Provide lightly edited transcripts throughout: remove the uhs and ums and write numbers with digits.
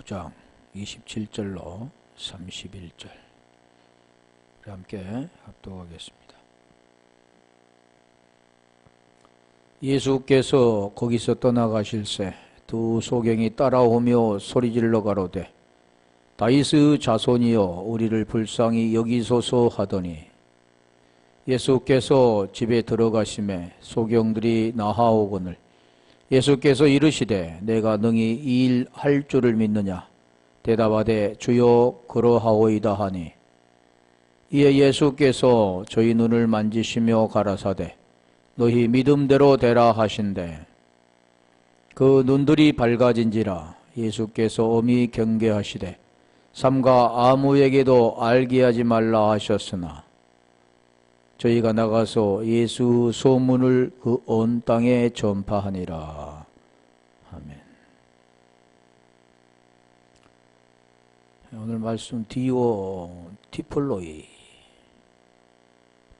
9장 27절로 31절 함께 합독하겠습니다. 예수께서 거기서 떠나가실새 두 소경이 따라오며 소리질러 가로되 다윗의 자손이여 우리를 불쌍히 여기소서 하더니 예수께서 집에 들어가심에 소경들이 나아오거늘 예수께서 이르시되 내가 능히 이 일 할 줄을 믿느냐 대답하되 주여 그러하오이다 하니 이에 예수께서 저희 눈을 만지시며 가라사대 너희 믿음대로 되라 하신대 그 눈들이 밝아진지라 예수께서 엄히 경계하시되 삼가 아무에게도 알게 하지 말라 하셨으나 저희가 나가서 예수 소문을 그 온 땅에 전파하니라. 아멘. 오늘 말씀 디오 티폴로이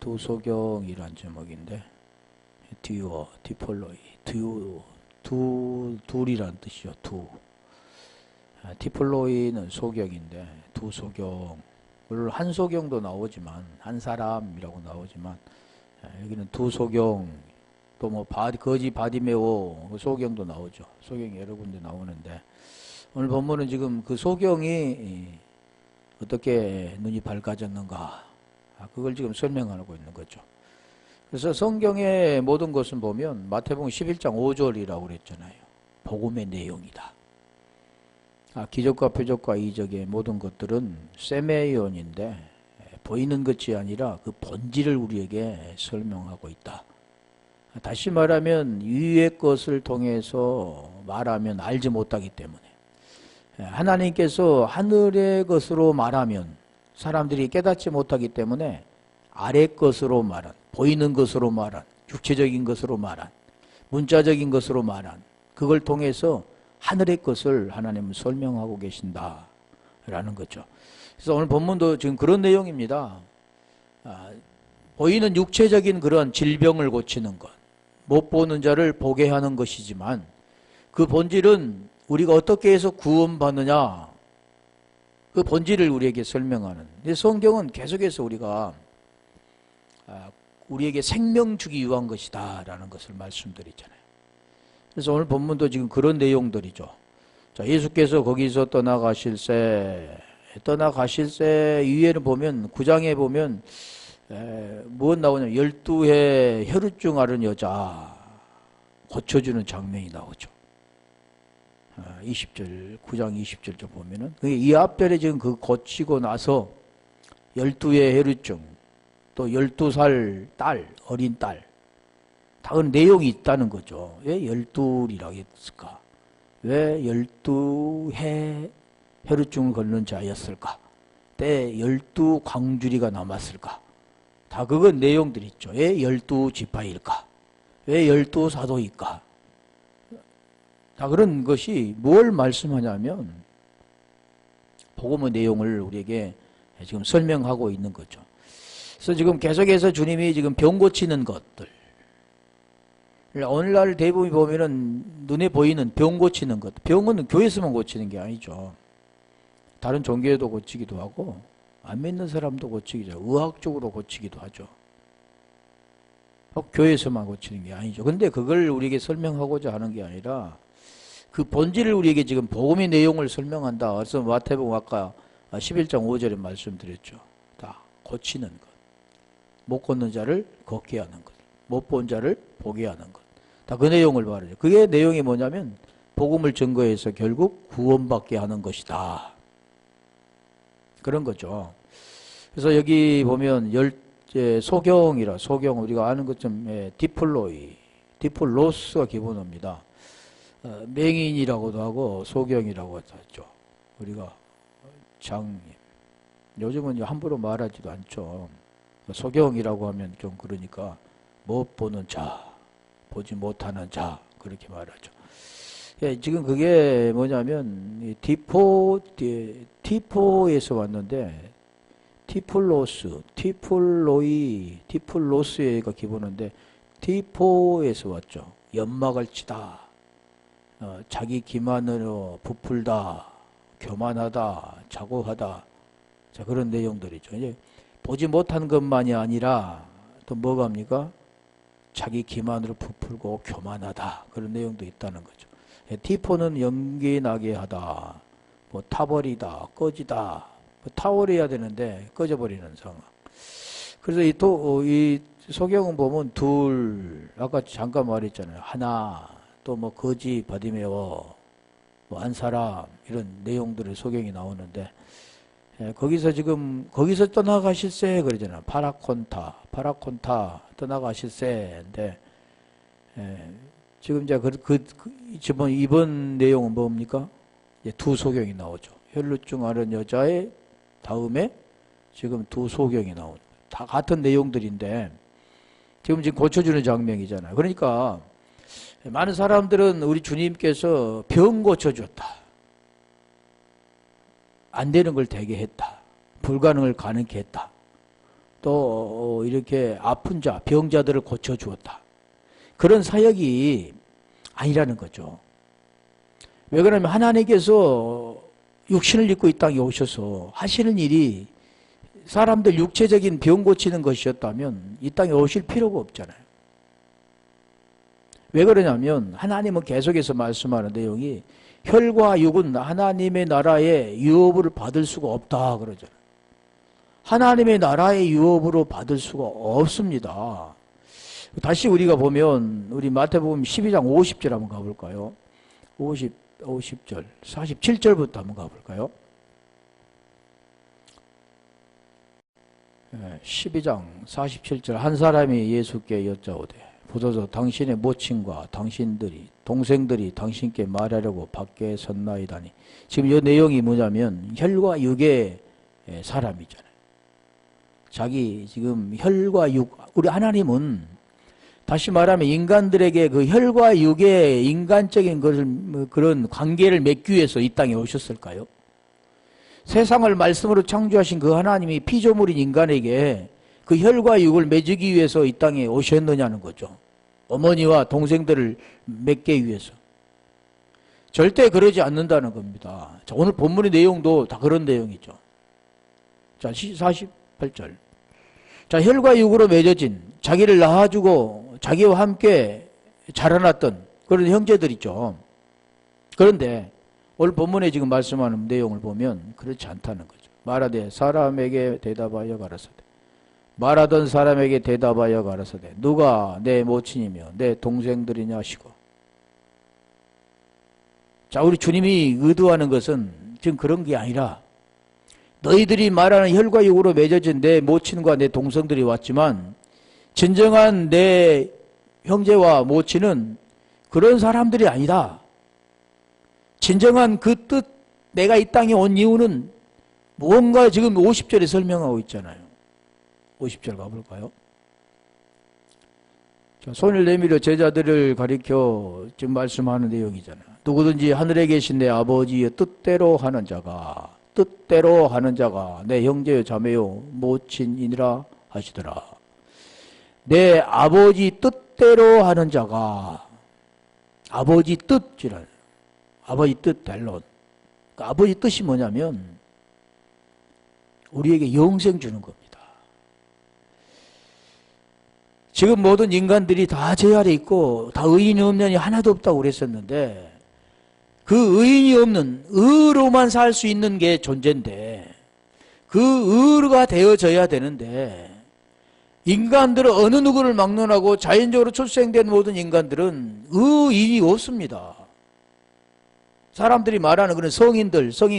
두 소경이란 제목인데 디오 티폴로이 둘이란 뜻이요. 티폴로이는 소경인데 두 소경 물론 한 소경도 나오지만 한 사람이라고 나오지만 여기는 두 소경 또 뭐 거지 바디메오 소경도 나오죠. 소경이 여러 군데 나오는데 오늘 본문은 지금 그 소경이 어떻게 눈이 밝아졌는가 그걸 지금 설명하고 있는 거죠. 그래서 성경의 모든 것은 보면 마태복음 11장 5절이라고 그랬잖아요. 복음의 내용이다. 기적과 표적과 이적의 모든 것들은 세메이온인데 보이는 것이 아니라 그 본질을 우리에게 설명하고 있다. 다시 말하면 위의 것을 통해서 말하면 알지 못하기 때문에 하나님께서 하늘의 것으로 말하면 사람들이 깨닫지 못하기 때문에 아래 것으로 말한 보이는 것으로 말한 육체적인 것으로 말한 문자적인 것으로 말한 그걸 통해서 하늘의 것을 하나님은 설명하고 계신다라는 거죠. 그래서 오늘 본문도 지금 그런 내용입니다. 보이는 육체적인 그런 질병을 고치는 것, 못 보는 자를 보게 하는 것이지만 그 본질은 우리가 어떻게 해서 구원받느냐 그 본질을 우리에게 설명하는 성경은 계속해서 우리에게 생명 주기 위한 것이다 라는 것을 말씀드리잖아요. 그래서 오늘 본문도 지금 그런 내용들이죠. 자, 예수께서 거기서 떠나가실새 위에는 보면 9장에 보면 무엇 나오냐면 12해 혈우증 앓은 여자 고쳐주는 장면이 나오죠. 20절 9장 20절 좀 보면은 이 앞절에 지금 그 고치고 나서 12해 혈우증 또 12살 딸 어린 딸 다 그런 내용이 있다는 거죠. 왜 12이라고 했을까? 왜 12해 혈우증을 걸는 자였을까? 때 12광주리가 남았을까? 다 그건 내용들이 있죠. 왜 12지파일까? 왜 12사도일까? 다 그런 것이 뭘 말씀하냐면 복음의 내용을 우리에게 지금 설명하고 있는 거죠. 그래서 지금 계속해서 주님이 지금 병 고치는 것들 오늘날 대부분 보면은 눈에 보이는 병 고치는 것 병은 교회에서만 고치는 게 아니죠. 다른 종교에도 고치기도 하고 안 믿는 사람도 고치기도 하고 의학적으로 고치기도 하죠. 교회에서만 고치는 게 아니죠. 근데 그걸 우리에게 설명하고자 하는 게 아니라 그 본질을 우리에게 지금 복음의 내용을 설명한다. 그래서 마태복음 아까 11장 5절에 말씀드렸죠. 다 고치는 것. 못 걷는 자를 걷게 하는 것. 못 본 자를 보게 하는 것. 다 그 내용을 말하죠. 그게 내용이 뭐냐면 복음을 증거해서 결국 구원받게 하는 것이다. 그런 거죠. 그래서 여기 보면 소경 우리가 아는 것처럼 디플로스가 기본어입니다. 맹인이라고도 하고 소경이라고 하죠. 우리가 장님. 요즘은 함부로 말하지도 않죠. 소경이라고 하면 좀 그러니까 못 보는 자, 보지 못하는 자 그렇게 말하죠. 지금 그게 뭐냐면 티포에서 왔는데 티플로스가 기본인데 티포에서 왔죠. 연막을 치다, 자기 기만으로 부풀다, 교만하다, 자고하다. 자, 그런 내용들이죠. 이제 보지 못한 것만이 아니라 또 뭐가 합니까? 자기 기만으로 부풀고 교만하다. 그런 내용도 있다는 거죠. T4는 연기 나게 하다, 뭐 타버리다, 꺼지다, 뭐 타버려야 되는데 꺼져버리는 상황. 그래서 이 소경은 보면 둘, 아까 잠깐 말했잖아요. 하나, 또 뭐 거지 바디메워, 뭐 한 사람, 이런 내용들의 소경이 나오는데, 거기서 떠나가실세 그러잖아요. 파라콘타 떠나가실세인데, 지금 이제 이번 내용은 뭡니까? 이제 두 소경이 나오죠. 혈루증 앓은 여자의 다음에 지금 두 소경이 나오죠. 다 같은 내용들인데, 지금 고쳐주는 장면이잖아요. 그러니까, 많은 사람들은 우리 주님께서 병 고쳐줬다. 안 되는 걸 되게 했다. 불가능을 가능케 했다. 또 이렇게 아픈 자, 병자들을 고쳐주었다. 그런 사역이 아니라는 거죠. 왜 그러냐면 하나님께서 육신을 입고 이 땅에 오셔서 하시는 일이 사람들 육체적인 병 고치는 것이었다면 이 땅에 오실 필요가 없잖아요. 왜 그러냐면 하나님은 계속해서 말씀하는 내용이 혈과 육은 하나님의 나라의 유업을 받을 수가 없다 그러잖아요. 하나님의 나라의 유업으로 받을 수가 없습니다. 다시 우리가 보면 우리 마태복음 12장 50절 한번 가볼까요? 50절 47절부터 한번 가볼까요? 12장 47절 한 사람이 예수께 여짜오되 보소서 당신의 모친과 동생들이 당신께 말하려고 밖에 섰나이다니. 지금 이 내용이 뭐냐면 혈과 육의 사람이잖아요. 자기 지금 혈과 육, 우리 하나님은 다시 말하면 인간들에게 그 혈과 육의 인간적인 것을 그런 관계를 맺기 위해서 이 땅에 오셨을까요? 세상을 말씀으로 창조하신 그 하나님이 피조물인 인간에게 그 혈과 육을 맺기 위해서 이 땅에 오셨느냐는 거죠. 어머니와 동생들을 맺기 위해서. 절대 그러지 않는다는 겁니다. 자, 오늘 본문의 내용도 다 그런 내용이죠. 자, 48절. 자, 혈과 육으로 맺어진 자기를 낳아주고 자기와 함께 자라났던 그런 형제들 있죠. 그런데 오늘 본문에 지금 말씀하는 내용을 보면 그렇지 않다는 거죠. 말하되 사람에게 대답하여 가라사대. 말하던 사람에게 대답하여 가라사대. 누가 내 모친이며 내 동생들이냐 하시고. 자, 우리 주님이 의도하는 것은 지금 그런 게 아니라 너희들이 말하는 혈과 육으로 맺어진 내 모친과 내 동생들이 왔지만 진정한 내 형제와 모친은 그런 사람들이 아니다. 진정한 그 뜻, 내가 이 땅에 온 이유는 무언가 지금 50절에 설명하고 있잖아요. 50절 가볼까요? 자, 손을 내밀어 제자들을 가리켜 지금 말씀하는 내용이잖아요. 누구든지 하늘에 계신 내 아버지의 뜻대로 하는 자가 내 형제요 자매요 모친이니라 하시더라. 내 아버지 뜻대로 하는 자가 아버지 뜻이라. 아버지 뜻 델론. 그러니까 아버지 뜻이 뭐냐면 우리에게 영생 주는 겁니다. 지금 모든 인간들이 다 죄 아래 있고 다 의인이 없느니 하나도 없다고 그랬었는데 그 의인이 없는 의로만 살 수 있는 게 존재인데 그 의가 되어져야 되는데 인간들은 어느 누구를 막론하고 자연적으로 출생된 모든 인간들은 의인이 없습니다. 사람들이 말하는 그런 성인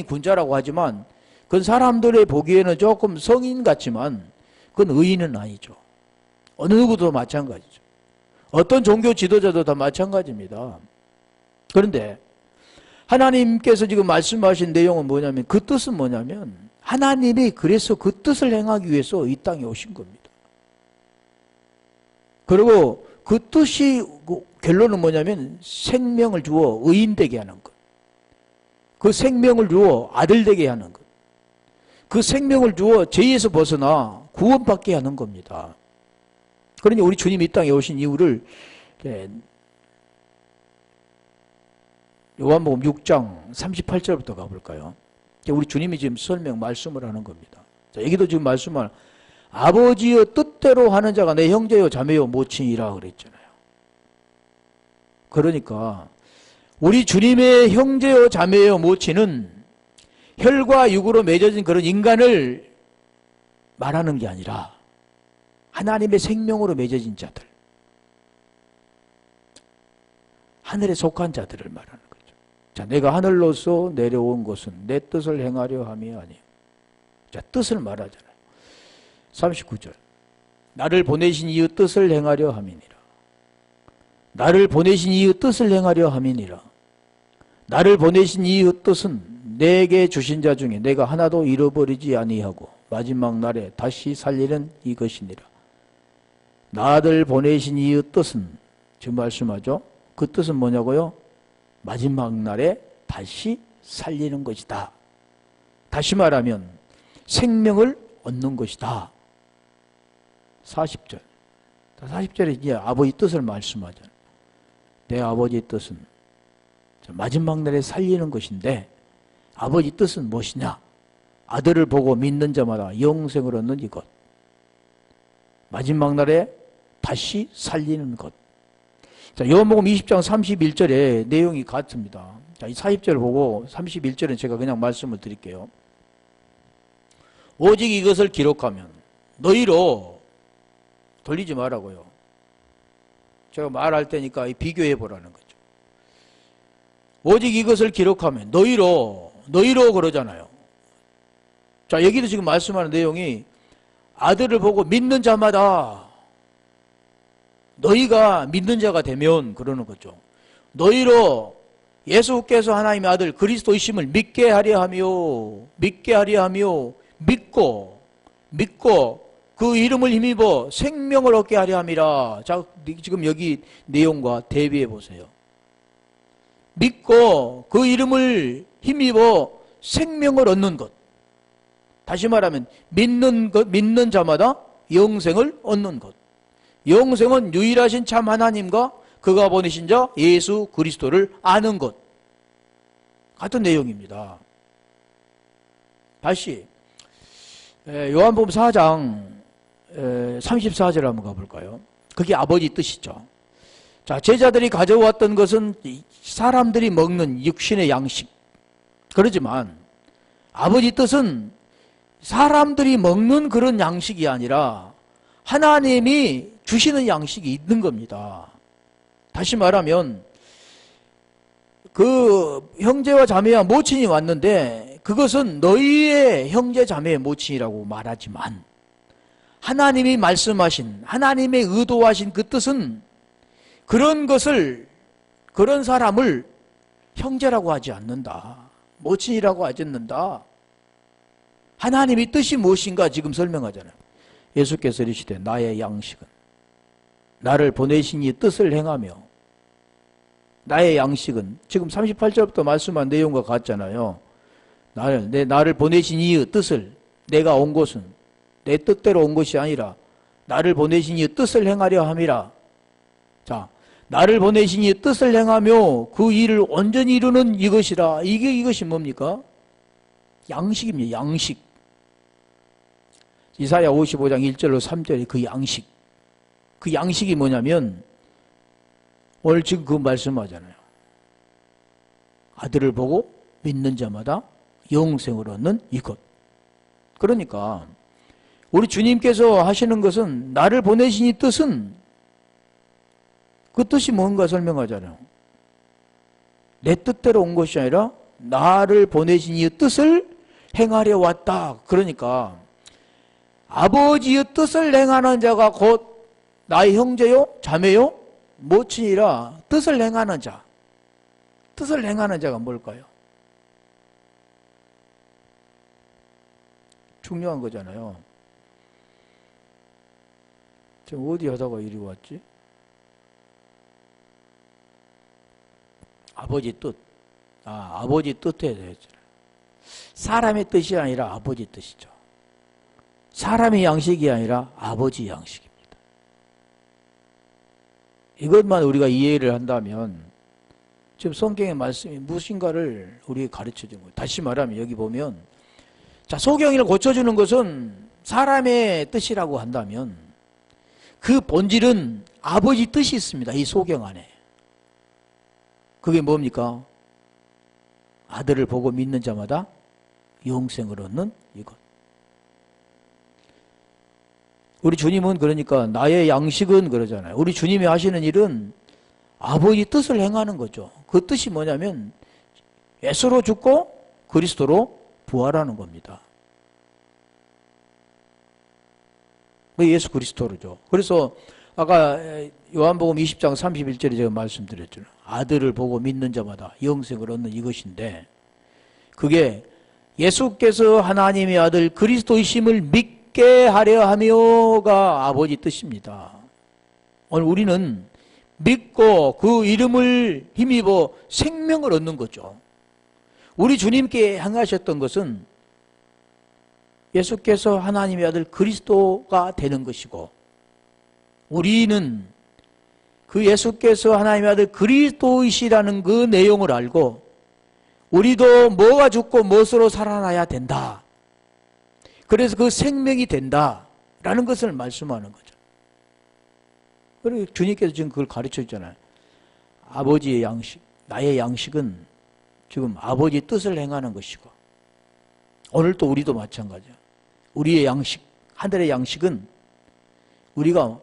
군자라고 하지만 그건 사람들의 보기에는 조금 성인 같지만 그건 의인은 아니죠. 어느 누구도 마찬가지죠. 어떤 종교 지도자도 다 마찬가지입니다. 그런데 하나님께서 지금 말씀하신 내용은 뭐냐면 그 뜻은 뭐냐면 하나님이 그래서 그 뜻을 행하기 위해서 이 땅에 오신 겁니다. 그리고 그 뜻이 결론은 뭐냐면 생명을 주어 의인되게 하는 것. 그 생명을 주어 아들되게 하는 것. 그 생명을 주어 죄에서 벗어나 구원받게 하는 겁니다. 그러니 우리 주님이 이 땅에 오신 이유를 요한복음 6장 38절부터 가볼까요? 우리 주님이 지금 설명 말씀을 하는 겁니다. 자, 여기도 지금 말씀을 아버지의 뜻대로 하는 자가 내 형제요 자매요 모친이라 그랬잖아요. 그러니까 우리 주님의 형제요 자매요 모친은 혈과 육으로 맺어진 그런 인간을 말하는 게 아니라 하나님의 생명으로 맺어진 자들, 하늘에 속한 자들을 말하는 거죠. 자, 내가 하늘로서 내려온 것은 내 뜻을 행하려 함이 아니요. 자, 뜻을 말하잖아요. 39절. 나를 보내신 이의 뜻을 행하려 함이니라. 나를 보내신 이의 뜻을 행하려 함이니라. 나를 보내신 이의 뜻은 내게 주신 자 중에 내가 하나도 잃어버리지 아니하고 마지막 날에 다시 살리는 이것이니라. 나를 보내신 이의 뜻은 지금 말씀하죠. 그 뜻은 뭐냐고요? 마지막 날에 다시 살리는 것이다. 다시 말하면 생명을 얻는 것이다. 40절. 40절에 이제 아버지 뜻을 말씀하잖아요. 내 아버지 뜻은 마지막 날에 살리는 것인데 아버지 뜻은 무엇이냐? 아들을 보고 믿는 자마다 영생을 얻는 이것. 마지막 날에 다시 살리는 것. 자, 요한복음 20장 31절에 내용이 같습니다. 자, 이 40절을 보고 31절은 제가 그냥 말씀을 드릴게요. 오직 이것을 기록하면 너희로 돌리지 말라고요. 제가 말할 테니까 비교해 보라는 거죠. 오직 이것을 기록하면 너희로 그러잖아요. 자, 여기도 지금 말씀하는 내용이 아들을 보고 믿는 자마다 너희가 믿는 자가 되면 그러는 거죠. 너희로 예수께서 하나님의 아들 그리스도이심을 믿게 하려 하며 믿고 그 이름을 힘입어 생명을 얻게 하려 함이라. 자, 지금 여기 내용과 대비해 보세요. 믿고 그 이름을 힘입어 생명을 얻는 것. 다시 말하면 믿는 자마다 영생을 얻는 것. 영생은 유일하신 참 하나님과 그가 보내신 자 예수 그리스도를 아는 것. 같은 내용입니다. 다시 요한복음 4장 34절 한번 가볼까요? 그게 아버지 뜻이죠. 자, 제자들이 가져왔던 것은 사람들이 먹는 육신의 양식. 그러지만 아버지 뜻은 사람들이 먹는 그런 양식이 아니라 하나님이 주시는 양식이 있는 겁니다. 다시 말하면 그 형제와 자매와 모친이 왔는데 그것은 너희의 형제 자매의 모친이라고 말하지만 하나님이 말씀하신 하나님의 의도하신 그 뜻은 그런 사람을 형제라고 하지 않는다. 모친이라고 하지 않는다. 하나님의 뜻이 무엇인가 지금 설명하잖아요. 예수께서 이르시되 나의 양식은 나를 보내신 이 뜻을 행하며 나의 양식은 지금 38절부터 말씀한 내용과 같잖아요. 나를 보내신 이의 뜻을 내가 온 곳은 내 뜻대로 온 것이 아니라 나를 보내신 이의 뜻을 행하려 함이라. 자, 나를 보내신 이의 뜻을 행하며 그 일을 온전히 이루는 이것이라. 이것이 뭡니까? 양식입니다. 양식. 이사야 55장 1절로 3절의 그 양식. 그 양식이 뭐냐면 오늘 지금 그 말씀하잖아요. 아들을 보고 믿는 자마다 영생을 얻는 이것. 그러니까 우리 주님께서 하시는 것은 나를 보내신 이 뜻은 그 뜻이 뭔가 설명하잖아요. 내 뜻대로 온 것이 아니라 나를 보내신 이 뜻을 행하려 왔다. 그러니까 아버지의 뜻을 행하는 자가 곧 나의 형제요, 자매요, 모친이라. 뜻을 행하는 자. 뜻을 행하는 자가 뭘까요? 중요한 거잖아요. 지금 어디 하다가 이리 왔지? 아버지 뜻. 아버지 뜻에 대해서는 사람의 뜻이 아니라 아버지 뜻이죠. 사람의 양식이 아니라 아버지 양식입니다. 이것만 우리가 이해를 한다면 지금 성경의 말씀이 무엇인가를 우리에게 가르쳐 주는 거예요. 다시 말하면 여기 보면, 자, 소경이를 고쳐주는 것은 사람의 뜻이라고 한다면 그 본질은 아버지 뜻이 있습니다. 이 소경 안에. 그게 뭡니까? 아들을 보고 믿는 자마다 영생을 얻는 이것. 우리 주님은 그러니까 나의 양식은 그러잖아요. 우리 주님이 하시는 일은 아버지 뜻을 행하는 거죠. 그 뜻이 뭐냐면 예수로 죽고 그리스도로 부활하는 겁니다. 예수 그리스도로죠. 그래서 아까 요한복음 20장 31절에 제가 말씀드렸잖아요. 아들을 보고 믿는 자마다 영생을 얻는 이것인데, 그게 예수께서 하나님의 아들 그리스도이심을 믿게 하려 하며가 아버지 뜻입니다. 오늘 우리는 믿고 그 이름을 힘입어 생명을 얻는 거죠. 우리 주님께 행하셨던 것은 예수께서 하나님의 아들 그리스도가 되는 것이고, 우리는 그 예수께서 하나님의 아들 그리스도이시라는 그 내용을 알고 우리도 뭐가 죽고 무엇으로 살아나야 된다. 그래서 그 생명이 된다라는 것을 말씀하는 거죠. 그리고 주님께서 지금 그걸 가르쳐 주잖아요. 아버지의 양식, 나의 양식은 지금 아버지의 뜻을 행하는 것이고, 오늘 또 우리도 마찬가지야. 우리의 양식, 하늘의 양식은 우리가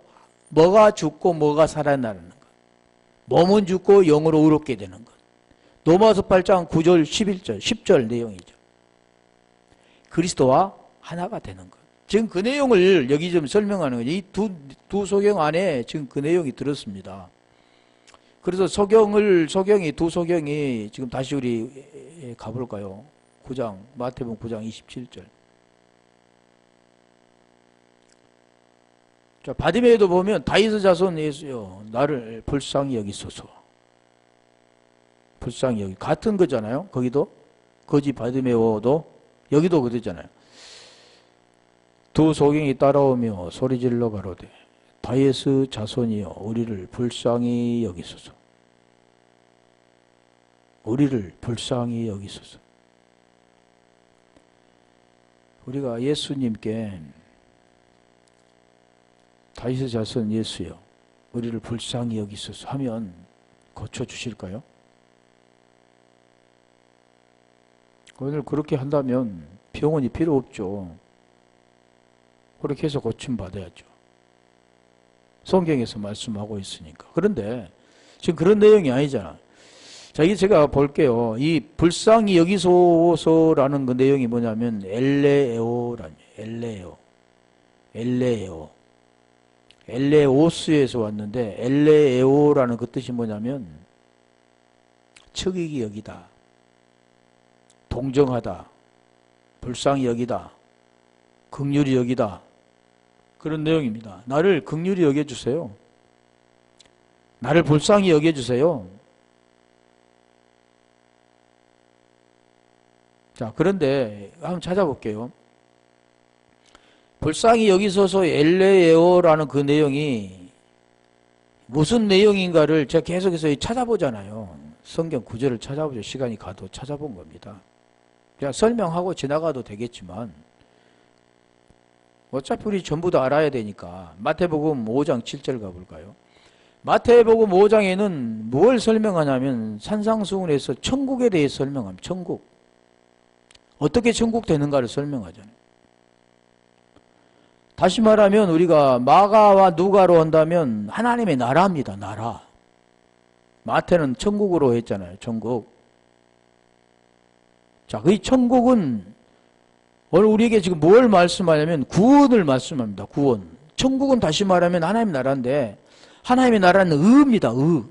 뭐가 죽고 뭐가 살아나는 것, 몸은 죽고 영으로 의롭게 되는 것. 로마서 8장 9절 11절 10절 내용이죠. 그리스도와 하나가 되는 것. 지금 그 내용을 여기 좀 설명하는 거죠. 이 두 소경 안에 지금 그 내용이 들었습니다. 그래서 두 소경이 지금 다시 우리 가볼까요? 9장, 마태복음 9장 27절. 자, 바디메이도 보면 다윗의 자손 예수여 나를 불쌍히 여기소서. 불쌍히 여기 같은 거잖아요. 거기도 거지 바디메오도 여기도 그러잖아요. 두 소경이 따라오며 소리질러 가로되 다윗의 자손이여 우리를 불쌍히 여기소서. 우리를 불쌍히 여기소서. 우리가 예수님께 다윗의 자손 예수여 우리를 불쌍히 여기소서 하면 고쳐주실까요? 오늘 그렇게 한다면 병원이 필요 없죠. 그렇게 해서 고침받아야죠. 성경에서 말씀하고 있으니까. 그런데 지금 그런 내용이 아니잖아. 자, 이게 제가 볼게요. 이 불쌍히 여기소서라는 그 내용이 뭐냐면 엘레오스에서 왔는데, 엘레에오라는 그 뜻이 뭐냐면 측익이 여기다, 동정하다, 불쌍히 여기다, 긍휼히 여기다, 그런 내용입니다. 나를 긍휼히 여겨주세요. 나를 불쌍히 여겨주세요. 자, 그런데 한번 찾아볼게요. 불쌍히 여기소서 엘레에오라는 그 내용이 무슨 내용인가를 제가 계속해서 찾아보잖아요. 성경 구절을 찾아보죠. 시간이 가도 찾아본 겁니다. 그냥 설명하고 지나가도 되겠지만 어차피 우리 전부 다 알아야 되니까 마태복음 5장 7절 가볼까요? 마태복음 5장에는 뭘 설명하냐면 산상수훈에서 천국에 대해 설명합니다. 천국. 어떻게 천국 되는가를 설명하잖아요. 다시 말하면 우리가 마가와 누가로 한다면 하나님의 나라입니다. 나라. 마태는 천국으로 했잖아요. 천국. 자, 그 천국은 오늘 우리에게 지금 뭘 말씀하냐면 구원을 말씀합니다. 구원. 천국은 다시 말하면 하나님의 나라인데 하나님의 나라는 의입니다. 의.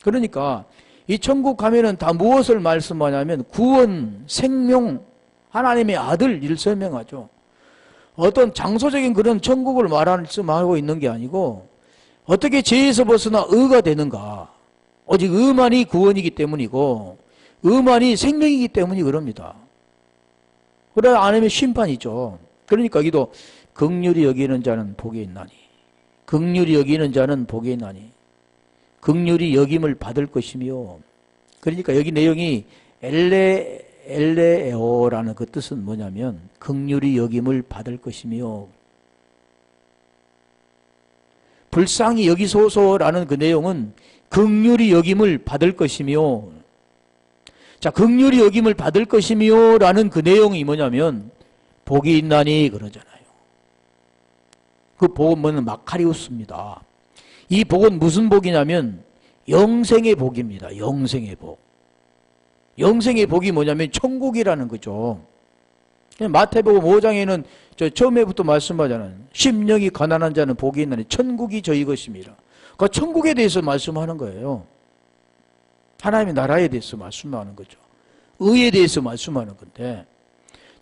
그러니까 이 천국 가면은 다 무엇을 말씀하냐면 구원, 생명, 하나님의 아들 일 설명하죠. 어떤 장소적인 그런 천국을 말하고 있는 게 아니고 어떻게 죄에서 벗어나 의가 되는가. 오직 의만이 구원이기 때문이고 의만이 생명이기 때문이 그럽니다. 그래 안 하면 심판이죠. 그러니까 여기도 긍휼히 여기는 자는 복이 있나니, 긍휼히 여기는 자는 복이 있나니, 긍휼히 여김을 받을 것이며. 그러니까 여기 내용이 엘레에오라는 그 뜻은 뭐냐면 긍휼히 여김을 받을 것이며, 불쌍히 여기소서라는 그 내용은 긍휼히 여김을 받을 것이며. 자, 긍휼히 여김을 받을 것이며 라는 그 내용이 뭐냐면 복이 있나니 그러잖아요. 그 복은 뭐는 마카리우스입니다. 이 복은 무슨 복이냐면 영생의 복입니다. 영생의 복. 영생의 복이 뭐냐면 천국이라는 거죠. 마태복음 5장에는 저 처음에부터 말씀하잖아요. 심령이 가난한 자는 복이 있나니 천국이 저희 것입니다. 그 천국에 대해서 말씀하는 거예요. 하나님의 나라에 대해서 말씀하는 거죠. 의에 대해서 말씀하는 건데,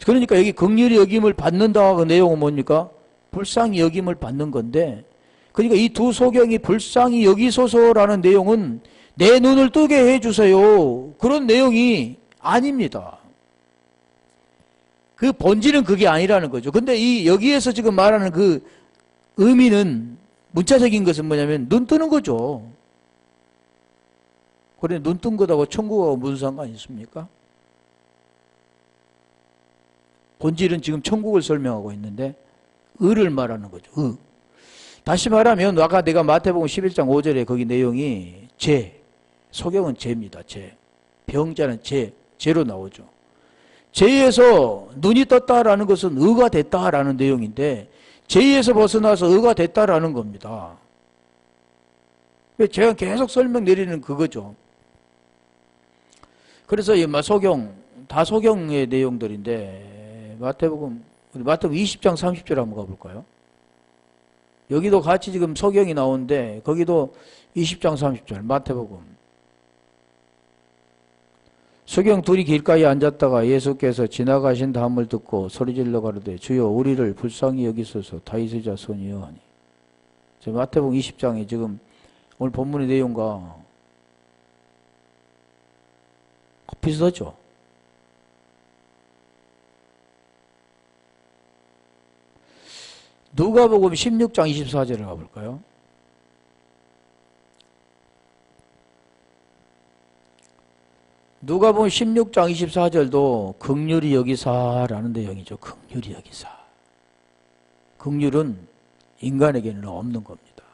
그러니까 여기 긍휼히 여김을 받는다 그 내용은 뭡니까? 불쌍히 여김을 받는 건데, 그러니까 이 두 소경이 불쌍히 여기소서라는 내용은 내 눈을 뜨게 해주세요, 그런 내용이 아닙니다. 그 본질은 그게 아니라는 거죠. 근데 이 여기에서 지금 말하는 그 의미는, 문자적인 것은 뭐냐면 눈 뜨는 거죠. 그래, 눈 뜬 것하고 천국하고 무슨 상관이 있습니까? 본질은 지금 천국을 설명하고 있는데 의를 말하는 거죠. 의. 다시 말하면 아까 내가 마태복음 11장 5절에 거기 내용이 죄, 소경은 죄입니다. 죄. 병자는 죄로 나오죠. 죄에서 눈이 떴다라는 것은 의가 됐다라는 내용인데, 죄에서 벗어나서 의가 됐다라는 겁니다. 제가 계속 설명 내리는 그거죠. 그래서 이 소경, 다소경의 내용들인데, 마태복음 20장 30절 한번 가볼까요? 여기도 같이 지금 소경이 나오는데, 거기도 20장 30절, 마태복음. 소경 둘이 길가에 앉았다가 예수께서 지나가신 다음을 듣고 소리질러 가로되 주여 우리를 불쌍히 여기소서 다윗의 자손이여 하니. 마태복음 20장이 지금 오늘 본문의 내용과 비슷하죠. 누가복음 16장 24절을 가볼까요? 누가복음 16장 24절도 긍휼히 여기사라는 내용이죠. 긍휼히 여기사. 긍휼은 인간에게는 없는 겁니다.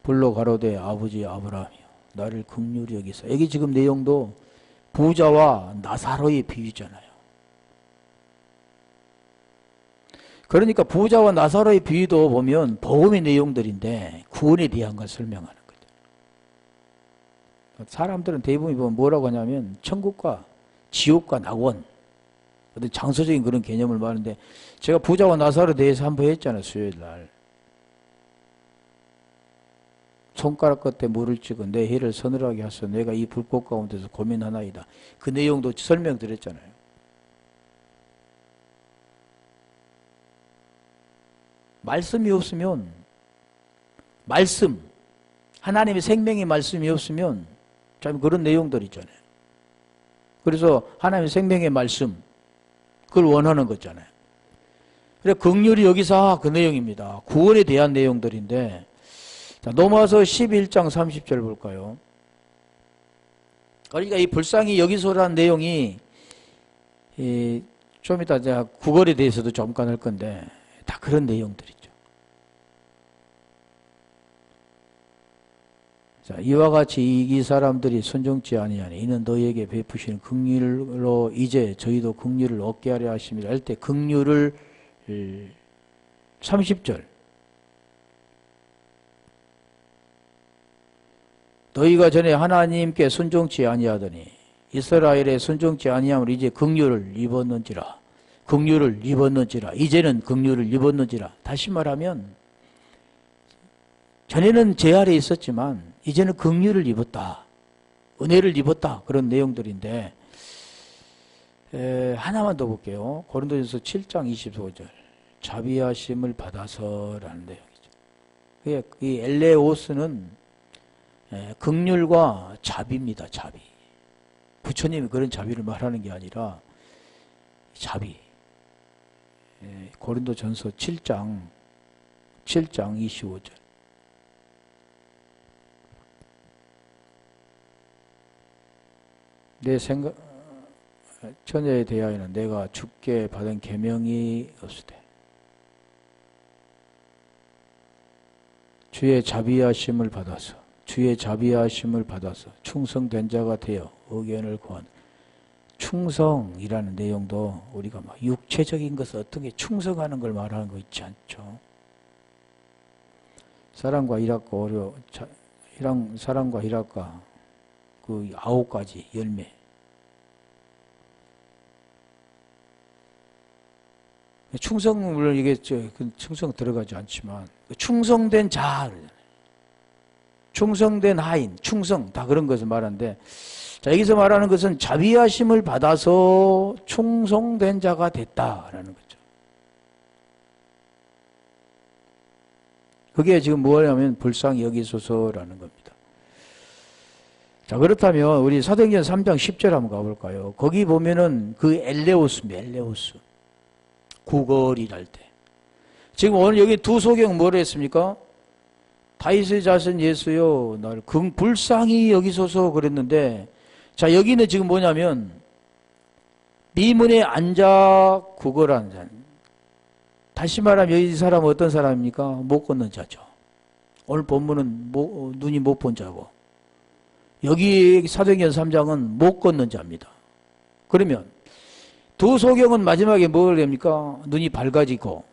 불러 가로되 아버지 아브라함이여 나를 긍휼히 여기사. 여기 지금 내용도 부자와 나사로의 비유잖아요. 그러니까 부자와 나사로의 비유도 보면 복음의 내용들인데 구원에 대한 걸 설명하는 거죠. 사람들은 대부분 보면 뭐라고 하냐면 천국과 지옥과 낙원, 어떤 장소적인 그런 개념을 말하는데, 제가 부자와 나사로에 대해서 한번 했잖아요. 수요일 날. 손가락 끝에 물을 찍어 내 혀를 서늘하게 하소 내가 이 불꽃 가운데서 고민하나이다. 그 내용도 설명드렸잖아요. 말씀이 없으면, 말씀, 하나님의 생명의 말씀이 없으면 참 그런 내용들 있잖아요. 그래서 하나님의 생명의 말씀, 그걸 원하는 거잖아요. 그래, 긍휼히 여기사 그 내용입니다. 구원에 대한 내용들인데, 자, 넘어와서 11장 30절 볼까요? 그러니까 이 불쌍히 여기소라는 내용이 좀 이따 제가 구걸에 대해서도 잠깐 할 건데 다 그런 내용들이죠. 자, 이와 같이 이 사람들이 순종치 아니하니 이는 너희에게 베푸시는 긍휼로 이제 저희도 긍휼을 얻게 하려 하심이라 할 때 긍휼을 30절 너희가 전에 하나님께 순종치 아니하더니 이스라엘에 순종치 아니함을 이제 긍휼을 입었는지라. 긍휼을 입었는지라. 이제는 긍휼을 입었는지라. 다시 말하면 전에는 죄 아래 있었지만 이제는 긍휼을 입었다. 은혜를 입었다. 그런 내용들인데 하나만 더 볼게요. 고린도전서 7장 25절 자비하심을 받아서라는 내용이죠. 이 엘레오스는 긍휼과 자비입니다. 자비. 부처님이 그런 자비를 말하는 게 아니라 자비. 고린도전서 7장 25절 내 생각, 처녀에 대하여는 내가 주께 받은 계명이 없으되 주의 자비하심을 받아서 충성된 자가 되어 의견을 구한 충성이라는 내용도 우리가 막 육체적인 것을 어떻게 충성하는 걸 말하는 거 있지 않죠. 사랑과 희락과 사랑과 희락과 그 9가지 열매. 충성을 이게 그 충성 들어가지 않지만 충성된 자, 충성된 하인, 충성 다 그런 것을 말하는데, 자 여기서 말하는 것은 자비하심을 받아서 충성된 자가 됐다라는 거죠. 그게 지금 뭐냐면 불쌍히 여기소서라는 겁니다. 자 그렇다면 우리 사도행전 3장 10절 한번 가볼까요? 거기 보면은 그 엘레오스 구걸이랄 때, 지금 오늘 여기 두 소경 뭐를 했습니까? 다윗의 자손 예수여 나를 불쌍히 여기소서 그랬는데, 자 여기는 지금 뭐냐면 미문에 앉아 구걸하는 자. 다시 말하면 이 사람은 어떤 사람입니까? 못 걷는 자죠. 오늘 본문은 눈이 못 본 자고, 여기 사도행전 3장은 못 걷는 자입니다. 그러면 두 소경은 마지막에 뭘 합니까? 눈이 밝아지고,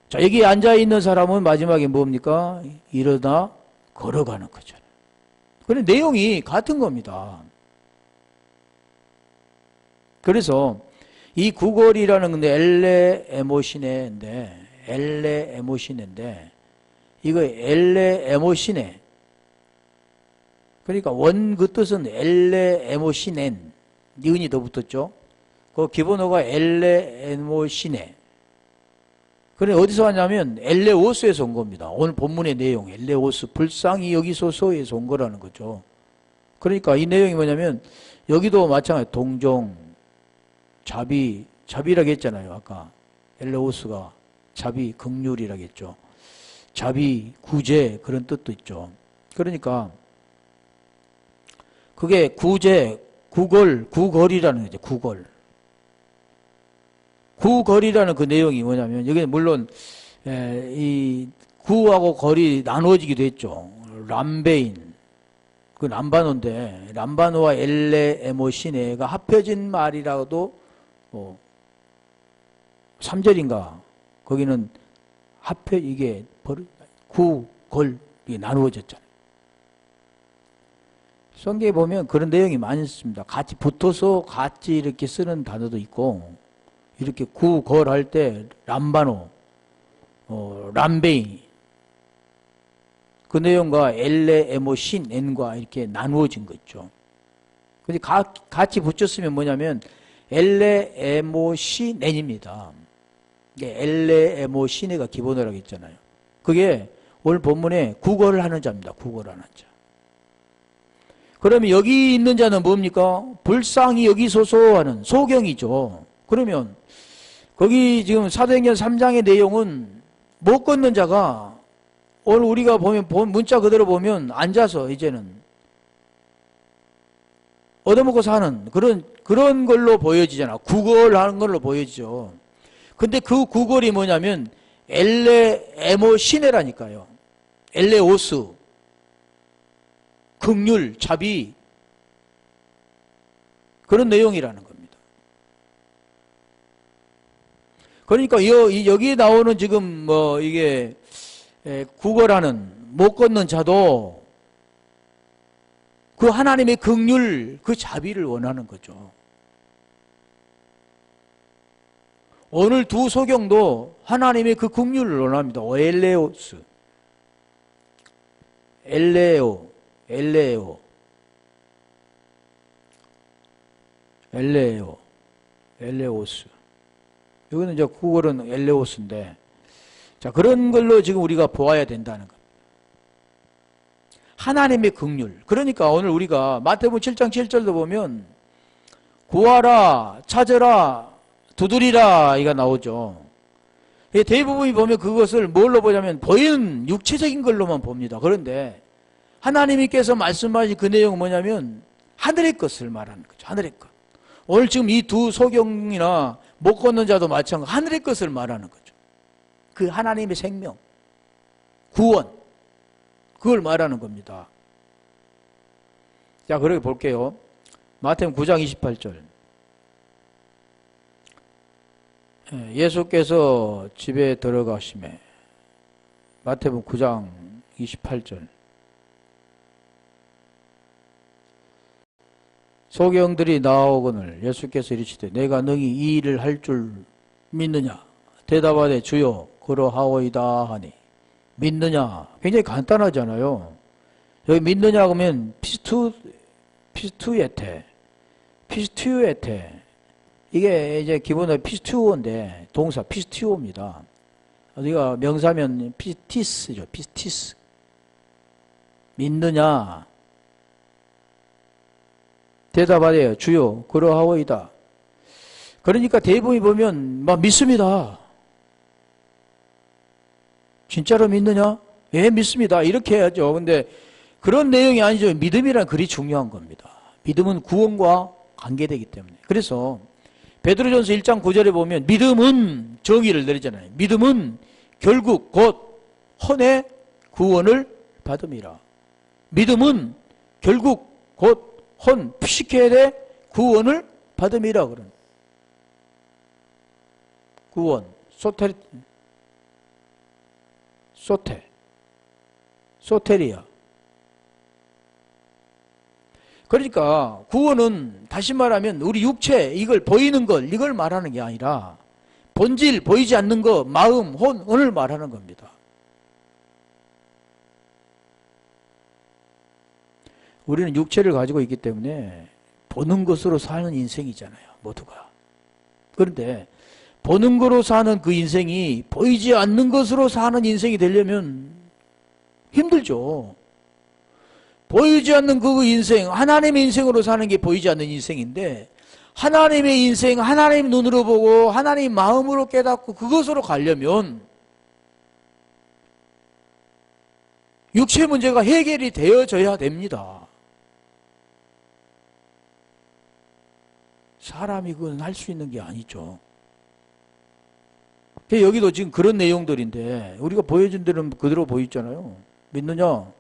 자 여기 앉아있는 사람은 마지막에 뭡니까? 일어나 걸어가는 거잖아요. 그런데 내용이 같은 겁니다. 그래서 이 구걸이라는 건데 엘레에모시네인데 이거 엘레에모시네, 그러니까 원 그 뜻은 엘레에모시넨, 니은이 더 붙었죠. 그 기본어가 엘레에모시네. 그래 어디서 왔냐면 엘레오스에서 온 겁니다. 오늘 본문의 내용 엘레오스, 불쌍히 여기소서에서 온 거라는 거죠. 그러니까 이 내용이 뭐냐면 여기도 마찬가지 동정, 자비라고 했잖아요. 아까 엘레오스가 자비, 긍휼이라고 했죠. 자비, 구제 그런 뜻도 있죠. 그러니까 그게 구제, 구걸이라는 거죠. 구걸이라는 그 내용이 뭐냐면 여기는 물론 이 구하고 걸이 나누어지기도 했죠. 람베인, 그 람바노인데 람바노와 엘레에모시네가 합해진 말이라도 3절인가 거기는 이게 구걸이 나누어졌잖아요. 성경에 보면 그런 내용이 많이 있습니다. 같이 붙어서 같이 이렇게 쓰는 단어도 있고, 이렇게 구걸할 때 람바노, 람베인 그 내용과 엘레에모신엔과 이렇게 나누어진 거 있죠. 근데 같이 붙였으면 뭐냐면 엘레에모시넨입니다. 엘레에모시네가 기본어라고 했잖아요. 그게 오늘 본문에 구걸을 하는 자입니다. 구걸하는 자. 그러면 여기 있는 자는 뭡니까? 불쌍히 여기소서 하는 소경이죠. 그러면 거기 지금 사도행전 3장의 내용은 못 걷는 자가 오늘 우리가 보면 문자 그대로 보면 앉아서 이제는 얻어먹고 사는 그런 걸로 보여지잖아. 구걸하는 걸로 보여지죠. 근데 그 구걸이 뭐냐면 엘레에모시네라니까요. 엘레오스, 긍휼, 자비, 그런 내용이라는 겁니다. 그러니까 여기에 나오는 지금 이게 구걸하는 못 걷는 자도 그 하나님의 긍휼, 그 자비를 원하는 거죠. 오늘 두 소경도 하나님의 그 긍휼을 원합니다. 엘레오스, 엘레오스. 여기는 이제 구걸은 엘레오스인데, 자, 그런 걸로 지금 우리가 보아야 된다는 겁니다. 하나님의 긍휼. 그러니까 오늘 우리가 마태복음 7장 7절도 보면 구하라, 찾으라, 두드리라 이가 나오죠. 대부분이 보면 그것을 뭘로 보냐면 보이는 육체적인 걸로만 봅니다. 그런데 하나님께서 말씀하신 그 내용은 뭐냐면 하늘의 것을 말하는 거죠. 하늘의 것. 오늘 지금 이 두 소경이나 못 걷는 자도 마찬가지로 하늘의 것을 말하는 거죠. 그 하나님의 생명, 구원, 그걸 말하는 겁니다. 자, 그렇게 볼게요. 마태복음 9장 28절. 예수께서 집에 들어가시매. 마태복음 9장 28절. 소경들이 나오거늘 예수께서 이르시되 내가 능히 이 일을 할 줄 믿느냐? 대답하되 주여 그러하오이다 하니. 믿느냐? 굉장히 간단하잖아요. 여기 믿느냐 그러면 피스투에테 이게 이제 기본으로 피스투어인데 동사 피스투어입니다. 우리가 명사면 피스티스죠. 피스티스. 믿느냐? 대답하래요. 주여 그러하오이다. 그러니까 대부분이 보면 막 믿습니다. 진짜로 믿느냐? 예, 믿습니다. 이렇게 해야죠. 근데 그런 내용이 아니죠. 믿음이란 그리 중요한 겁니다. 믿음은 구원과 관계되기 때문에. 그래서 베드로전서 1장 9절에 보면 믿음은 정의를 내리잖아요. 믿음은 결국 곧 헌의 구원을 받음이라. 믿음은 결국 곧 헌, 피시케의 구원을 받음이라 그런. 구원, 소테리아. 그러니까 구원은 다시 말하면 우리 육체, 이걸 보이는 걸, 이걸 말하는 게 아니라 본질, 보이지 않는 거, 마음, 혼을 말하는 겁니다. 우리는 육체를 가지고 있기 때문에 보는 것으로 사는 인생이잖아요. 모두가. 그런데 보는 것으로 사는 그 인생이 보이지 않는 것으로 사는 인생이 되려면 힘들죠. 보이지 않는 그 인생, 하나님의 인생으로 사는 게 보이지 않는 인생인데 하나님의 인생, 하나님 눈으로 보고 하나님 마음으로 깨닫고 그것으로 가려면 육체 문제가 해결이 되어져야 됩니다. 사람이 그건 할 수 있는 게 아니죠. 여기도 지금 그런 내용들인데 우리가 보여준 대로 그대로 보이잖아요. 믿느냐?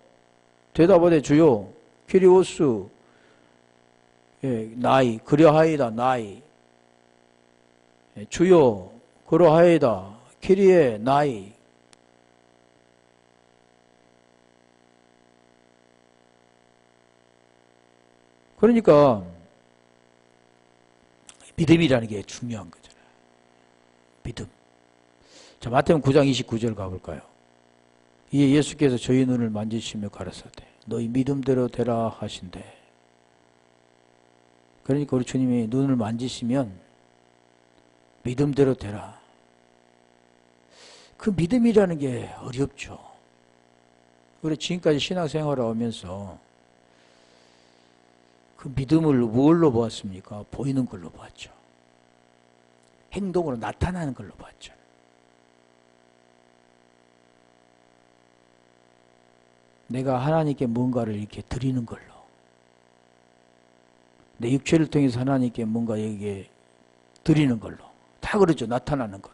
대답하되 주여 키리오스 나이 그려하이다 나이 주여 그러하이다 키리에 나이. 그러니까 믿음이라는 게 중요한 거잖아요. 믿음. 자, 마태복음 9장 29절 가볼까요? 이에 예수께서 저희 눈을 만지시며 가라사대 너희 믿음대로 되라 하신대. 그러니까 우리 주님이 눈을 만지시면 믿음대로 되라. 그 믿음이라는 게 어렵죠. 우리 지금까지 신앙생활을 하면서 그 믿음을 뭘로 보았습니까? 보이는 걸로 보았죠. 행동으로 나타나는 걸로 보았죠. 내가 하나님께 뭔가를 이렇게 드리는 걸로. 내 육체를 통해서 하나님께 뭔가 이게 드리는 걸로. 다 그렇죠. 나타나는 것.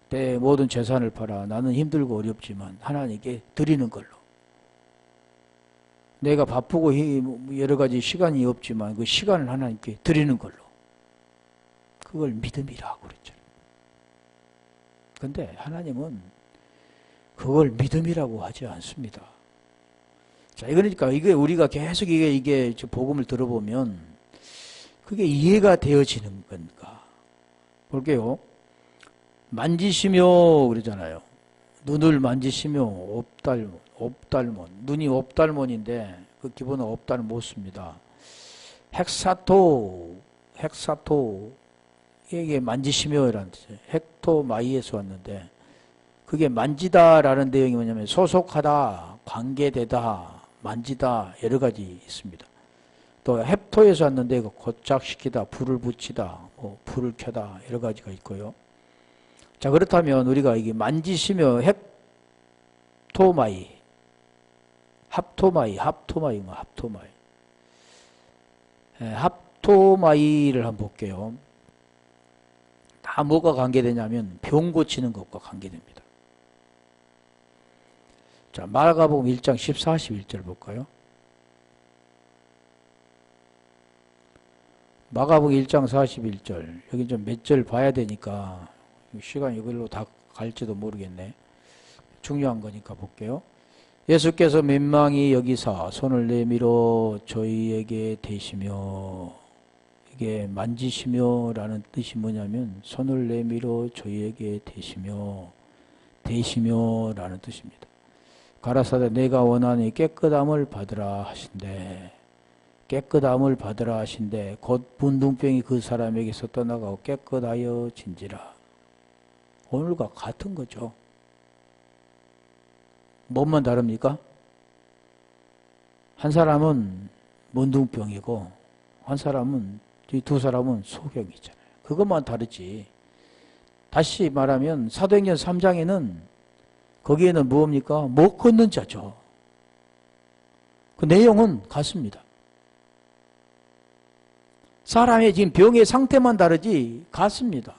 내 모든 재산을 팔아. 나는 힘들고 어렵지만 하나님께 드리는 걸로. 내가 바쁘고 여러 가지 시간이 없지만 그 시간을 하나님께 드리는 걸로. 그걸 믿음이라고 그랬죠. 그런데 하나님은 그걸 믿음이라고 하지 않습니다. 자, 그러니까 이게 우리가 계속 이게 복음을 들어보면 그게 이해가 되어지는 건가. 볼게요. 만지시며 그러잖아요. 눈을 만지시며 옵달몬. 눈이 옵달몬인데 그 기본은 옵달을 못 씁니다. 헥사토 이게 만지시며라는 뜻이에요. 헥토마이에서 왔는데 그게 만지다라는 내용이 뭐냐면 소속하다, 관계되다, 만지다 여러 가지 있습니다. 또 헵토에서 왔는데 고착시키다, 불을 붙이다, 불을 켜다 여러 가지가 있고요. 자, 그렇다면 우리가 이게 만지시며 합토마이. 합토마이를 한번 볼게요. 다 뭐가 관계되냐면 병 고치는 것과 관계됩니다. 자, 마가복음 1장 14, 11절 볼까요? 마가복음 1장 41절. 여기 좀 몇 절 봐야 되니까 시간이 이걸로 다 갈지도 모르겠네. 중요한 거니까 볼게요. 예수께서 민망히 여기사 손을 내밀어 저희에게 대시며, 이게 만지시며 라는 뜻이 뭐냐면 손을 내밀어 저희에게 대시며 라는 뜻입니다. 가라사대 내가 원하니 깨끗함을 받으라 하신대. 깨끗함을 받으라 하신대 곧 문둥병이 그 사람에게서 떠나가고 깨끗하여 진지라. 오늘과 같은 거죠. 뭐만 다릅니까? 한 사람은 문둥병이고 한 사람은, 이 두 사람은 소경이잖아요. 그것만 다르지. 다시 말하면 사도행전 3장에는 거기에는 무엇입니까? 못 걷는 자죠. 그 내용은 같습니다. 사람의 지금 병의 상태만 다르지 같습니다.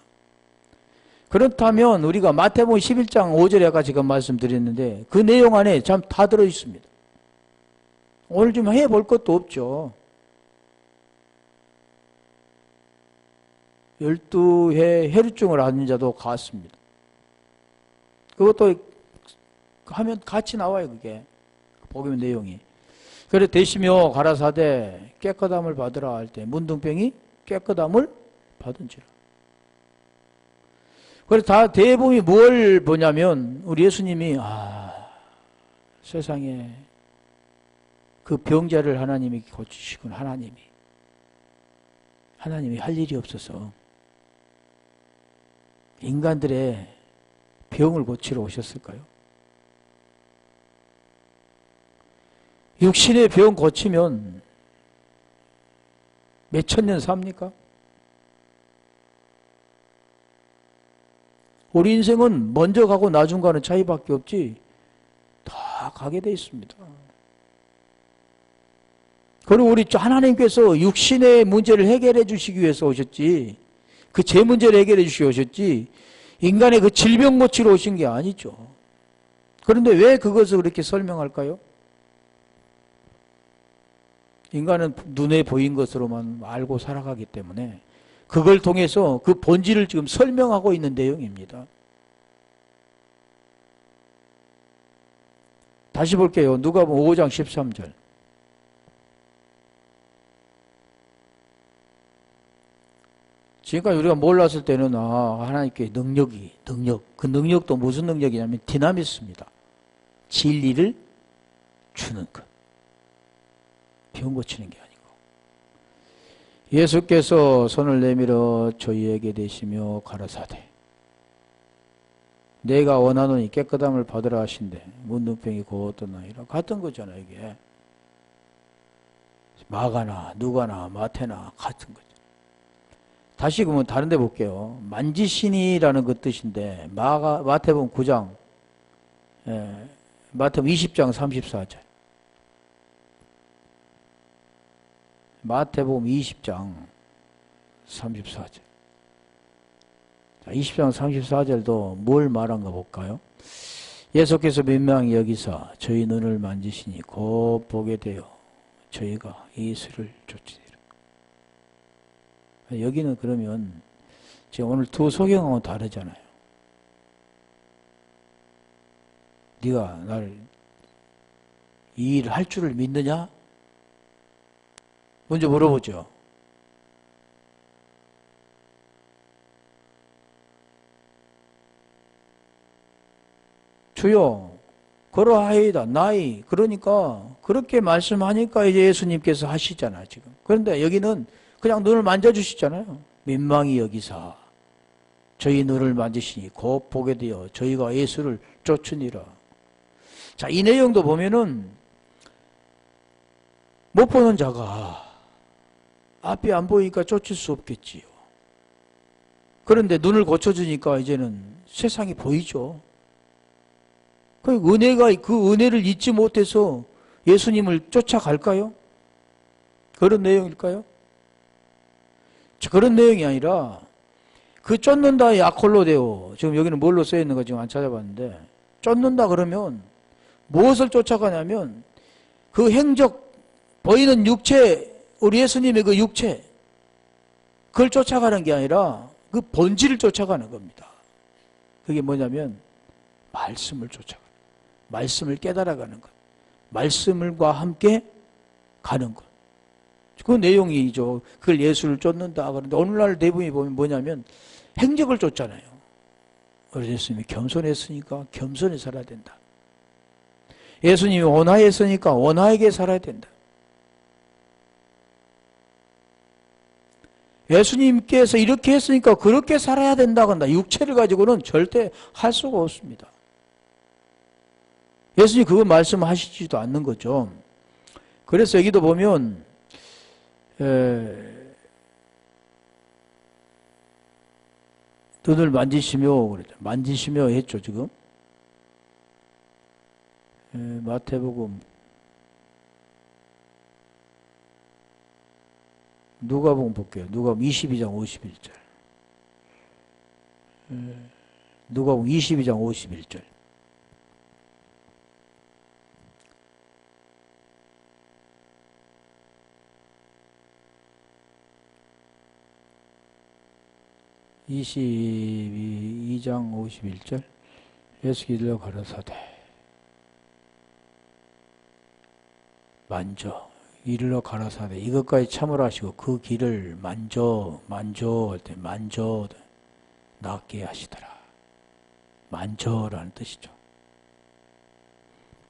그렇다면 우리가 마태복음 11장 5절에 아까 제가 말씀드렸는데 그 내용 안에 참 다 들어있습니다. 오늘 좀 해볼 것도 없죠. 12회 혈루증을 앓는 자도 같습니다. 그것도 하면 같이 나와요. 그게 복음 내용이. 그래 대시며 가라사대 깨끗함을 받으라 할 때 문둥병이 깨끗함을 받은지라. 그래서 다 대부분이 뭘 보냐면 우리 예수님이 세상에 그 병자를 하나님이 고치시군. 하나님이 할 일이 없어서 인간들의 병을 고치러 오셨을까요? 육신의 병 고치면 몇 천 년 삽니까? 우리 인생은 먼저 가고 나중 가는 차이밖에 없지 다 가게 돼 있습니다. 그리고 우리 하나님께서 육신의 문제를 해결해 주시기 위해서 오셨지, 그 제 문제를 해결해 주시기 위해서 오셨지 인간의 그 질병 고치러 오신 게 아니죠. 그런데 왜 그것을 그렇게 설명할까요? 인간은 눈에 보인 것으로만 알고 살아가기 때문에 그걸 통해서 그 본질을 지금 설명하고 있는 내용입니다. 다시 볼게요. 누가복음 5장 13절. 지금까지 우리가 몰랐을 때는 하나님께 능력, 그 능력도 무슨 능력이냐면 디나미스입니다. 진리를 주는 것. 병 고치는 게 아니고. 예수께서 손을 내밀어 저희에게 대시며 가라사대 내가 원하노니 깨끗함을 받으라 하신대 문둥병이 곧 떠나니라. 같은 거잖아요. 이게 마가나 누가나 마태나 같은 거죠. 다시 그러면 다른 데 볼게요. 만지시니라는 그 뜻인데 마태복음 9장 마태복음 20장 34절. 마태복음 20장 34절. 자, 20장 34절도 뭘 말한가 볼까요? 예수께서 민망히 여기서 저희 눈을 만지시니 곧 보게 되어 저희가 예수를 쫓으리라. 여기는 그러면 지금 오늘 두 소경하고는 다르잖아요. 네가 날 이 일을 할 줄을 믿느냐? 먼저 물어보죠. 주여 그러하이다 나이. 그러니까 그렇게 말씀하니까 이제 예수님께서 하시잖아요 지금. 그런데 여기는 그냥 눈을 만져주시잖아요. 민망히 여기사 저희 눈을 만지시니 곧 보게 되어 저희가 예수를 쫓으니라. 자, 이 내용도 보면은 못 보는 자가 앞이 안 보이니까 쫓을 수 없겠지요. 그런데 눈을 고쳐주니까 이제는 세상이 보이죠. 그 은혜를 잊지 못해서 예수님을 쫓아갈까요? 그런 내용일까요? 그런 내용이 아니라 그 쫓는다의 약홀로 되어, 지금 여기는 뭘로 쓰여 있는 거 지금 안 찾아봤는데, 쫓는다 그러면 무엇을 쫓아가냐면 그 행적, 보이는 육체, 우리 예수님의 그 육체, 그걸 쫓아가는 게 아니라 그 본질을 쫓아가는 겁니다. 그게 뭐냐면 말씀을 쫓아가는, 말씀을 깨달아가는 것, 말씀과 함께 가는 것. 그 내용이죠. 그걸 예수를 쫓는다 그런데 오늘날 대부분이 보면 뭐냐면 행적을 쫓잖아요. 그래서 예수님이 겸손했으니까 겸손히 살아야 된다. 예수님이 온화했으니까 온화하게 살아야 된다. 예수님께서 이렇게 했으니까 그렇게 살아야 된다고 한다. 육체를 가지고는 절대 할 수가 없습니다. 예수님 그거 말씀하시지도 않는 거죠. 그래서 여기도 보면 눈을 만지시며 그랬죠. 만지시며 했죠 지금. 마태복음, 누가복음 볼게요. 누가복음 22장 51절. 누가복음 22장 51절. (22장 51절) 예수께서 이르러 가라사대 만져, 이르러 가라사대 이것까지 참으라 하시고 그 길을 만져 낫게 하시더라. 만져라는 뜻이죠.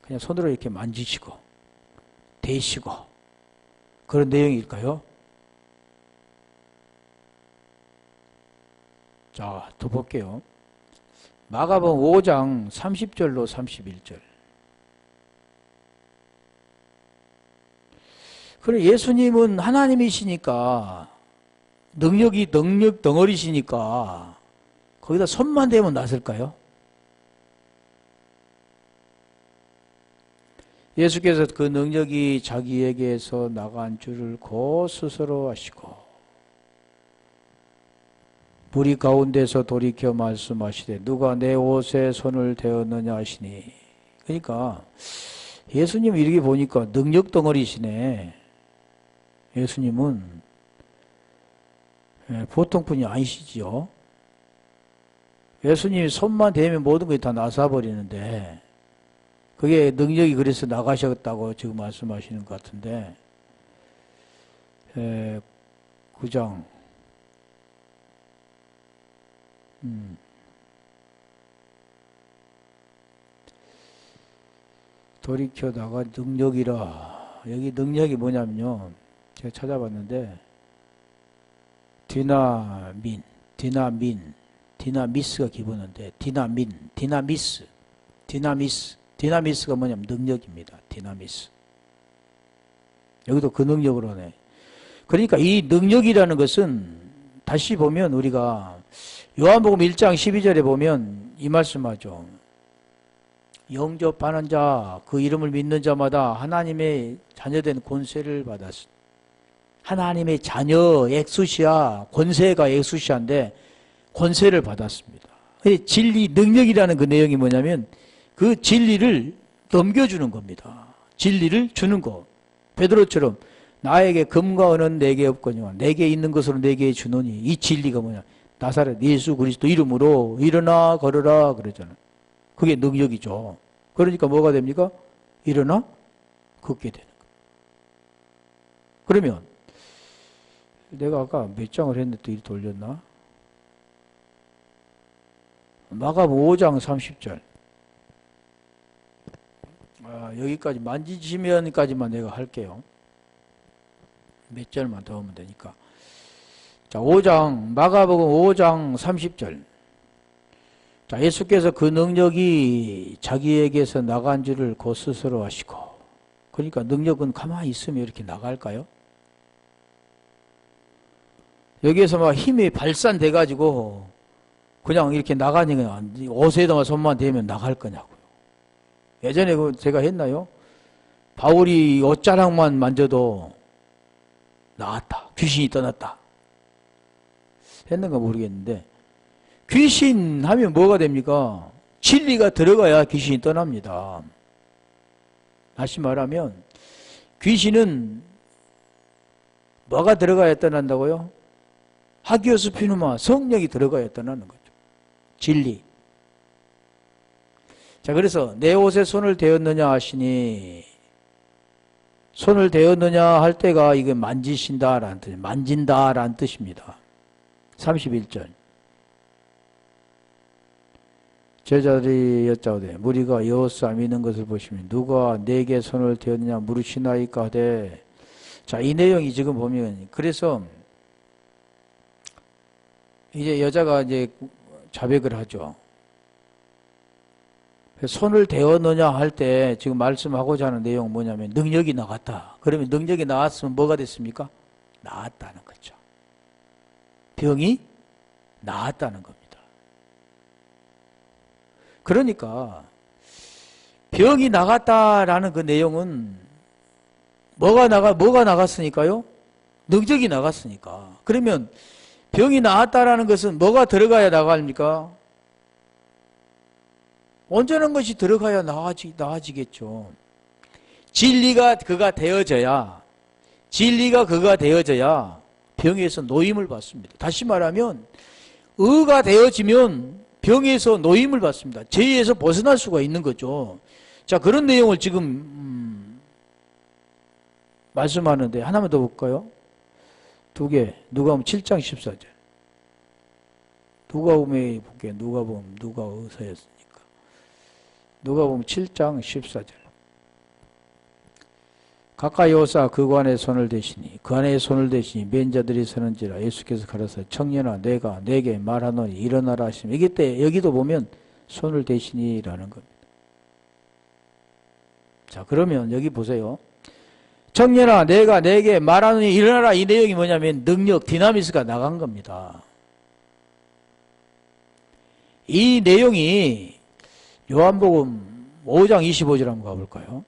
그냥 손으로 이렇게 만지시고 대시고 그런 내용일까요? 자, 더 볼게요. 마가복음 5장 30절로 31절. 그래, 예수님은 하나님이시니까 능력 덩어리시니까 거기다 손만 대면 낫을까요? 예수께서 그 능력이 자기에게서 나간 줄을 곧 스스로 아시고 무리 가운데서 돌이켜 말씀하시되 누가 내 옷에 손을 대었느냐 하시니. 그러니까 예수님 이렇게 보니까 능력 덩어리시네. 예수님은 보통 분이 아니시지요. 예수님이 손만 대면 모든 것이 다 나사버리는데 그게 능력이 그래서 나가셨다고 지금 말씀하시는 것 같은데 9장 돌이켜 나가 능력이라. 여기 능력이 뭐냐면요, 제가 찾아봤는데 디나미스가 기본인데 디나미스가 뭐냐면 능력입니다. 디나미스. 여기도 그 능력으로 하네. 그러니까 이 능력이라는 것은 다시 보면 우리가 요한복음 1장 12절에 보면 이 말씀하죠. 영접하는 자, 그 이름을 믿는 자마다 하나님의 자녀된 권세를 받았어. 하나님의 자녀 엑수시아, 권세가 엑수시아인데 권세를 받았습니다. 진리, 능력이라는 그 내용이 뭐냐면 그 진리를 넘겨주는 겁니다. 진리를 주는 거. 베드로처럼 나에게 금과 은은 내게 없거니와 내게 있는 것으로 내게 주노니. 이 진리가 뭐냐? 나사렛 예수 그리스도 이름으로 일어나 걸으라 그러잖아요. 그게 능력이죠. 그러니까 뭐가 됩니까? 일어나 걷게 되는 거예요. 그러면 내가 아까 몇 장을 했는데 또 이리 돌렸나? 마가복음 5장 30절. 여기까지 만지시면까지만 내가 할게요. 몇 절만 더 하면 되니까. 자, 마가복음 5장 30절. 자, 예수께서 그 능력이 자기에게서 나간 줄을 곧 스스로 아시고. 그러니까 능력은 가만히 있으면 이렇게 나갈까요? 여기에서 막 힘이 발산돼가지고 그냥 이렇게 나가니까 옷에다가 손만 대면 나갈 거냐고요. 예전에 제가 했나요? 바울이 옷자락만 만져도 나았다. 귀신이 떠났다. 했는가 모르겠는데, 귀신 하면 뭐가 됩니까? 진리가 들어가야 귀신이 떠납니다. 다시 말하면 귀신은 뭐가 들어가야 떠난다고요? 하기오스 피누마, 성령이 들어가야 떠나는 거죠. 진리. 자, 그래서 내 옷에 손을 대었느냐 하시니, 손을 대었느냐 할 때가 이게 만지신다라는 뜻, 만진다라는 뜻입니다. 31절. 제자들이 여짜오되 무리가 여호수아 믿는 것을 보시면 누가 내게 손을 대었느냐 물으시나이까 하되. 자, 이 내용이 지금 보면, 그래서 이제 여자가 이제 자백을 하죠. 손을 대었느냐 할 때 지금 말씀하고자 하는 내용은 뭐냐면 능력이 나갔다. 그러면 능력이 나왔으면 뭐가 됐습니까? 나았다는 거죠. 병이 나았다는 겁니다. 그러니까 병이 나갔다라는 그 내용은 뭐가 나갔으니까요? 능력이 나갔으니까. 그러면 병이 나았다라는 것은 뭐가 들어가야 나갑니까? 온전한 것이 들어가야 나아지겠죠. 진리가 그가 되어져야 병에서 노임을 받습니다. 다시 말하면 의가 되어지면 병에서 노임을 받습니다. 죄에서 벗어날 수가 있는 거죠. 자, 그런 내용을 지금 말씀하는데 하나만 더 볼까요? 두 개. 누가복음 7장 14절. 누가복음에 볼게요. 누가복음 누가 의사였으니까. 누가복음 7장 14절. 가까이 오사 그 안에 손을 대시니 그 안에 손을 대시니 맨 자들이 서는지라 예수께서 가라사 청년아 내가 내게 말하노니 일어나라 하시면, 이게 때 여기도 보면 손을 대시니라는 겁니다. 자, 그러면 여기 보세요. 청년아 내가 내게 말하노니 일어나라, 이 내용이 뭐냐면 능력, 디나미스가 나간 겁니다. 이 내용이 요한복음 5장 25절 한번 가볼까요?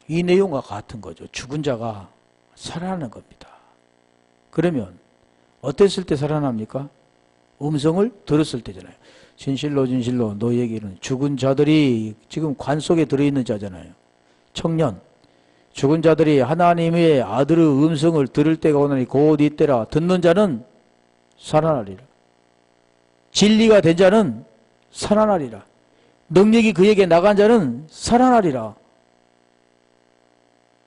이 내용과 같은 거죠. 죽은 자가 살아나는 겁니다. 그러면 어땠을 때 살아납니까? 음성을 들었을 때잖아요. 진실로 진실로 너희에게 이르노니 죽은 자들이, 지금 관 속에 들어있는 자잖아요. 청년, 죽은 자들이 하나님의 아들의 음성을 들을 때가 오나니 곧 이때라. 듣는 자는 살아나리라. 진리가 된 자는 살아나리라. 능력이 그에게 나간 자는 살아나리라.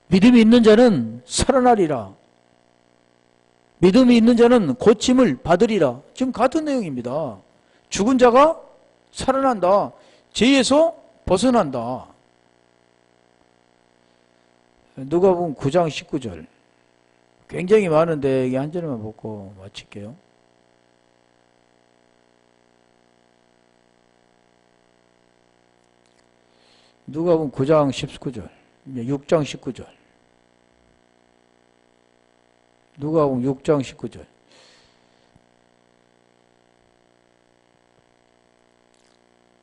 믿음이 있는 자는 살아나리라. 믿음이 있는 자는 고침을 받으리라. 지금 같은 내용입니다. 죽은 자가 살아난다. 죄에서 벗어난다. 누가복음 9장 19절. 굉장히 많은데 이게 한 절만 보고 마칠게요. 누가복음 9장 19절. 6장 19절. 누가복음 6장 19절.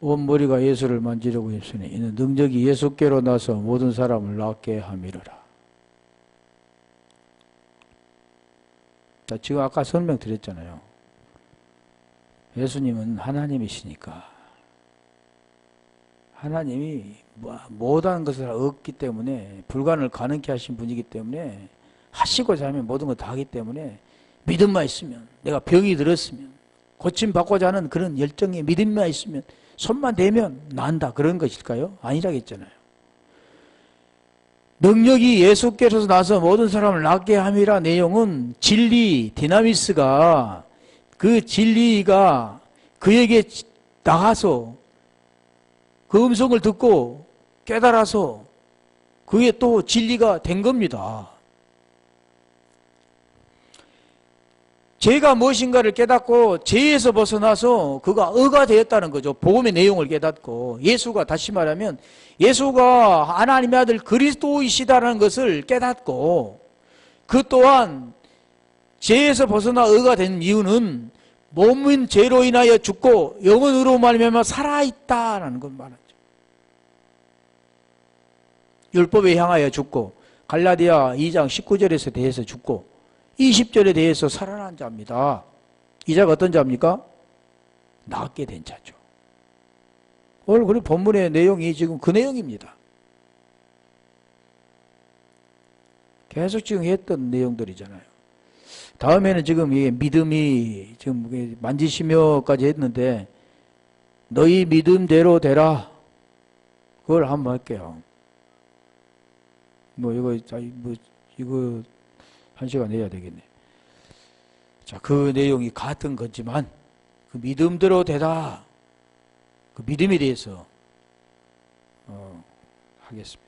온 머리가 예수를 만지려고 했으니 이는 능력이 예수께로 나서 모든 사람을 낫게 함이로라. 자, 지금 아까 설명드렸잖아요. 예수님은 하나님이시니까 하나님이 모든 것을 얻기 때문에, 불가능을 가능케 하신 분이기 때문에, 하시고자 하면 모든 걸 다 하기 때문에 믿음만 있으면, 내가 병이 들었으면, 고침받고자 하는 그런 열정의 믿음만 있으면, 손만 대면 난다, 그런 것일까요? 아니라겠잖아요. 능력이 예수께서 나서 모든 사람을 낫게 함이라 내용은 진리, 디나미스가, 그 진리가 그에게 나가서 그 음성을 듣고 깨달아서 그게 또 진리가 된 겁니다. 죄가 무엇인가를 깨닫고 죄에서 벗어나서 그가 의가 되었다는 거죠. 복음의 내용을 깨닫고, 예수가, 다시 말하면 예수가 하나님의 아들 그리스도이시다는 것을 깨닫고, 그 또한 죄에서 벗어나 의가 된 이유는 몸인 죄로 인하여 죽고 영혼으로 말미암아 살아있다라는 걸 말하죠. 율법에 향하여 죽고, 갈라디아 2장 19절에서 대해서 죽고, 20절에 대해서 살아난 자입니다. 이 자가 어떤 자입니까? 낫게 된 자죠. 오늘 우리 본문의 내용이 지금 그 내용입니다. 계속 지금 했던 내용들이잖아요. 다음에는 지금 이게 믿음이 지금 만지시며까지 했는데 너희 믿음대로 되라. 그걸 한번 할게요. 이거 한 시간 해야 되겠네. 자, 그 내용이 같은 거지만 그 믿음대로 되다. 그 믿음에 대해서 하겠습니다.